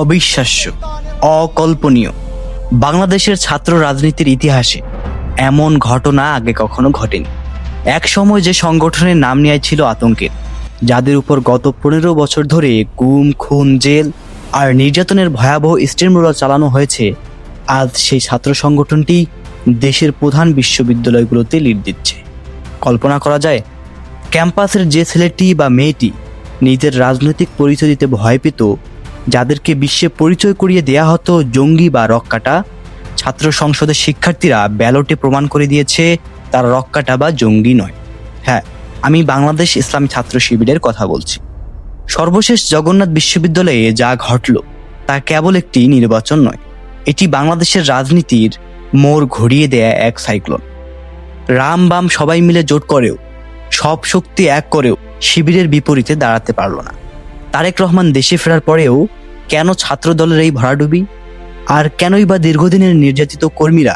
অবিশ্বাস্য, অকল্পনীয়। বাংলাদেশের ছাত্র রাজনীতির ইতিহাসে এমন ঘটনা আগে কখনো ঘটেনি। এক সময় যে সংগঠনের নাম নেওয়া ছিল আতঙ্কের, যাদের উপর গত 15 বছর ধরে গুম, খুন, জেল আর নির্যাতনের ভয়াবহ স্টিমরোলার চালানো হয়েছে, আজ সেই ছাত্র সংগঠনটি দেশের প্রধান বিশ্ববিদ্যালয়গুলোতে লিড দিচ্ছে। কল্পনা করা যায়, ক্যাম্পাসের যে ছেলেটি বা মেয়েটি নিজের রাজনৈতিক পরিচয় দিতে ভয় পেত, যাদেরকে বিশ্বে পরিচয় করিয়ে দেয়া হতো জঙ্গি বা রক্কাটা, ছাত্র সংসদের শিক্ষার্থীরা ব্যালটে প্রমাণ করে দিয়েছে তারা রক্কাটা বা জঙ্গি নয়। হ্যাঁ, আমি বাংলাদেশ ইসলামী ছাত্র শিবিরের কথা বলছি। সর্বশেষ জগন্নাথ বিশ্ববিদ্যালয়ে যা ঘটল তা কেবল একটি নির্বাচন নয়, এটি বাংলাদেশের রাজনীতির মোড় ঘুরিয়ে দেয়া এক সাইক্লোন। রাম বাম সবাই মিলে জোট করেও, সব শক্তি এক করেও শিবিরের বিপরীতে দাঁড়াতে পারল না। তারেক রহমান দেশে ফেরার পরেও কেন ছাত্র দলের এই ভরাডুবি, আর কেনই বা দীর্ঘদিনের নির্যাতিত কর্মীরা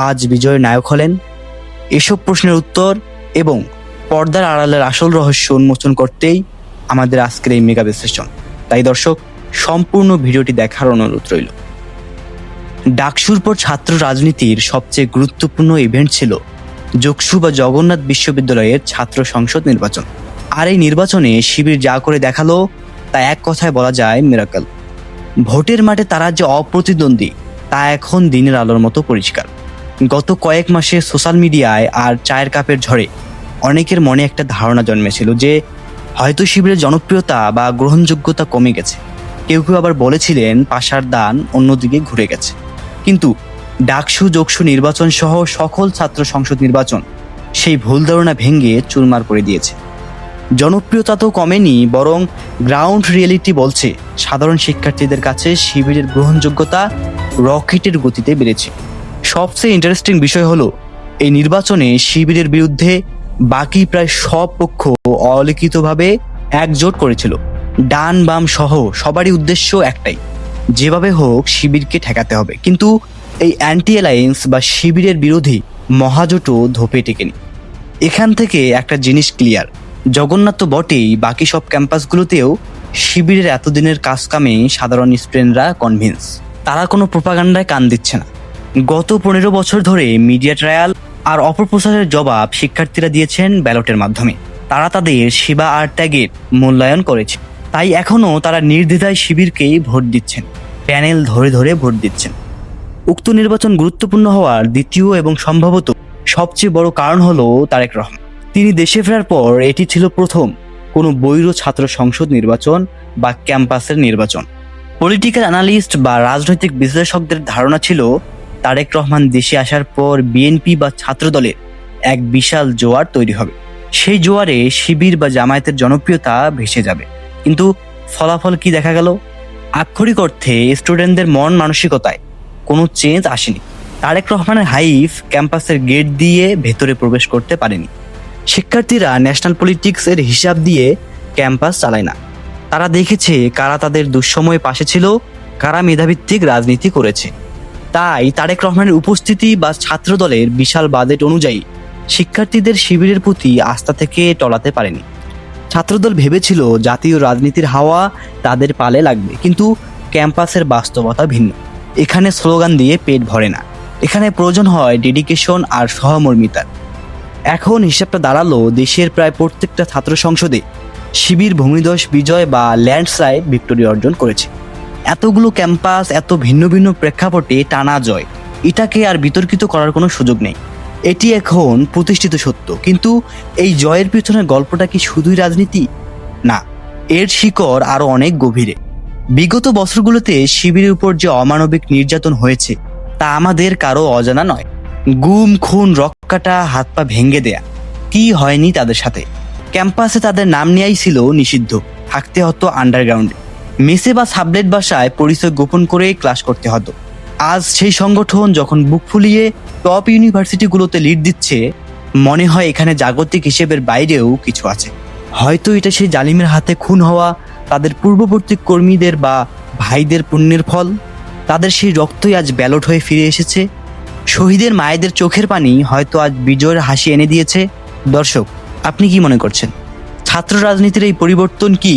আজ বিজয়ের নায়ক হলেন? এসব প্রশ্নের উত্তর এবং পর্দার আড়ালের আসল রহস্য উন্মোচন করতেই আমাদের আজকের এই মেগা বিশ্লেষণ। তাই দর্শক, সম্পূর্ণ ভিডিওটি দেখার অনুরোধ রইল। ডাকসুর পর ছাত্র রাজনীতির সবচেয়ে গুরুত্বপূর্ণ ইভেন্ট ছিল যোগসু বা জগন্নাথ বিশ্ববিদ্যালয়ের ছাত্র সংসদ নির্বাচন। আর এই নির্বাচনে শিবির যা করে দেখালো তা এক কথায় বলা যায় মিরাকল। ভোটের মাঠে তারা যে অপ্রতিদ্বন্দ্বী তা এখন দিনের আলোর মতো পরিষ্কার। গত কয়েক মাসে সোশ্যাল মিডিয়ায় আর চায়ের কাপের ঝড়ে অনেকের মনে একটা ধারণা জন্মেছিল যে হয়তো শিবিরের জনপ্রিয়তা বা গ্রহণযোগ্যতা কমে গেছে। কেউ কেউ আবার বলেছিলেন পাশার দান অন্যদিকে ঘুরে গেছে। কিন্তু ডাকসু, যোগসু নির্বাচন সহ সকল ছাত্র সংসদ নির্বাচন সেই ভুল ধারণা ভেঙে চুরমার করে দিয়েছে। জনপ্রিয়তা তো কমেনি, বরং গ্রাউন্ড রিয়েলিটি বলছে সাধারণ শিক্ষার্থীদের কাছে শিবিরের গ্রহণযোগ্যতা রকেটের গতিতে বেড়েছে। সবচেয়ে ইন্টারেস্টিং বিষয় হলো, এই নির্বাচনে শিবিরের বিরুদ্ধে বাকি প্রায় সব পক্ষ অলিখিতভাবে একজোট করেছিল। ডান বাম সহ সবারই উদ্দেশ্য একটাই, যেভাবে হোক শিবিরকে ঠেকাতে হবে। কিন্তু এই অ্যান্টি অ্যালায়েন্স বা শিবিরের বিরোধী মহাজোটও ধোপে টেকেনি। এখান থেকে একটা জিনিস ক্লিয়ার, জগন্নাথ তো বটেই, বাকি সব ক্যাম্পাসগুলোতেও শিবিরের এতদিনের কাজ কামে সাধারণ স্টুডেন্টরা কনভিন্স। তারা কোনো প্রোপাগান্ডায় কান দিচ্ছে না। গত 15 বছর ধরে মিডিয়া ট্রায়াল আর অপপ্রচারের জবাব শিক্ষার্থীরা দিয়েছেন ব্যালটের মাধ্যমে। তারা তাদের সেবা আর ত্যাগের মূল্যায়ন করেছে। তাই এখনও তারা নির্দ্বিধায় শিবিরকেই ভোট দিচ্ছেন, প্যানেল ধরে ধরে ভোট দিচ্ছেন। উক্ত নির্বাচন গুরুত্বপূর্ণ হওয়ার দ্বিতীয় এবং সম্ভবত সবচেয়ে বড় কারণ হলো তারেক রহমান। তিনি দেশে ফেরার পর এটি ছিল প্রথম কোনো বৈরী ছাত্র সংসদ নির্বাচন বা ক্যাম্পাসের নির্বাচন। পলিটিক্যাল অ্যানালিস্ট বা রাজনৈতিক বিশ্লেষকদের ধারণা ছিল তারেক রহমান দেশে আসার পর বিএনপি বা ছাত্র দলের এক বিশাল জোয়ার তৈরি হবে। সেই জোয়ারে শিবির বা জামায়াতের জনপ্রিয়তা ভেসে যাবে। কিন্তু ফলাফল কি দেখা গেল? আক্ষরিক অর্থে স্টুডেন্টদের মন মানসিকতায় কোনো চেঞ্জ আসেনি। তারেক রহমানের হাইফ ক্যাম্পাসের গেট দিয়ে ভেতরে প্রবেশ করতে পারেনি। শিক্ষার্থীরা ন্যাশনাল পলিটিক্স এর হিসাব দিয়ে ক্যাম্পাস চালায় না। তারা দেখেছে কারা তাদের দুঃসময়ে পাশে ছিল, কারা মেধাভিত্তিক রাজনীতি করেছে। তাই তারেক রহমানের উপস্থিতি বা ছাত্র দলের বিশাল বাজেট অনুযায়ী শিক্ষার্থীদের শিবিরের প্রতি আস্থা থেকে টলাতে পারেনি। ছাত্রদল ভেবেছিল জাতীয় রাজনীতির হাওয়া তাদের পালে লাগবে, কিন্তু ক্যাম্পাসের বাস্তবতা ভিন্ন। এখানে স্লোগান দিয়ে পেট ভরে না, এখানে প্রয়োজন হয় ডেডিকেশন আর সহমর্মিতার। এখন হিসাবটা দাঁড়ালো, দেশের প্রায় প্রত্যেকটা ছাত্র সংসদে শিবির ভূমিধস বিজয় বা ল্যান্ডস্লাইড ভিক্টোরি অর্জন করেছে। এতগুলো ক্যাম্পাস, এত ভিন্ন ভিন্ন প্রেক্ষাপটে টানা জয়, এটাকে আর বিতর্কিত করার কোনো সুযোগ নেই। এটি এখন প্রতিষ্ঠিত সত্য। কিন্তু এই জয়ের পিছনের গল্পটা কি শুধুই রাজনীতি? না, এর শিকড় আরো অনেক গভীরে। বিগত বছরগুলোতে শিবিরের উপর যে অমানবিক নির্যাতন হয়েছে তা আমাদের কারো অজানা নয়। গুম, খুন, রক্কাটা, হাত পা ভেঙে দেয়া, কি হয়নি তাদের সাথে? ক্যাম্পাসে তাদের নাম নেয়াই ছিল নিষিদ্ধ, থাকতে হতো আন্ডারগ্রাউন্ডে। মেসে বা সাবলেট বাসায় পরিচয় গোপন করে ক্লাস করতে হতো। আজ সেই সংগঠন যখন বুক ফুলিয়ে টপ ইউনিভার্সিটিগুলোতে লিড দিচ্ছে, মনে হয় এখানে জাগতিক হিসেবের বাইরেও কিছু আছে। হয়তো এটা সেই জালিমের হাতে খুন হওয়া তাদের পূর্ববর্তী কর্মীদের বা ভাইদের পুণ্যের ফল। তাদের সেই রক্তই আজ ব্যালট হয়ে ফিরে এসেছে। শহীদের মায়েদের চোখের পানি হয়তো আজ বিজয়ের হাসি এনে দিয়েছে। দর্শক, আপনি কি মনে করছেন? ছাত্র রাজনীতির এই পরিবর্তন কি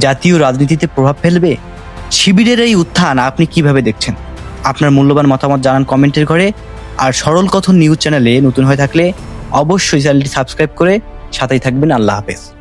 জাতীয় রাজনীতিতে প্রভাব ফেলবে? শিবিরের এই উত্থান আপনি কিভাবে দেখছেন? আপনার মূল্যবান মতামত জানান কমেন্টের ঘরে। আর সরল কথন নিউজ চ্যানেলে নতুন হয়ে থাকলে অবশ্যই চ্যানেলটি সাবস্ক্রাইব করে সাথেই থাকবেন। আল্লাহ হাফেজ।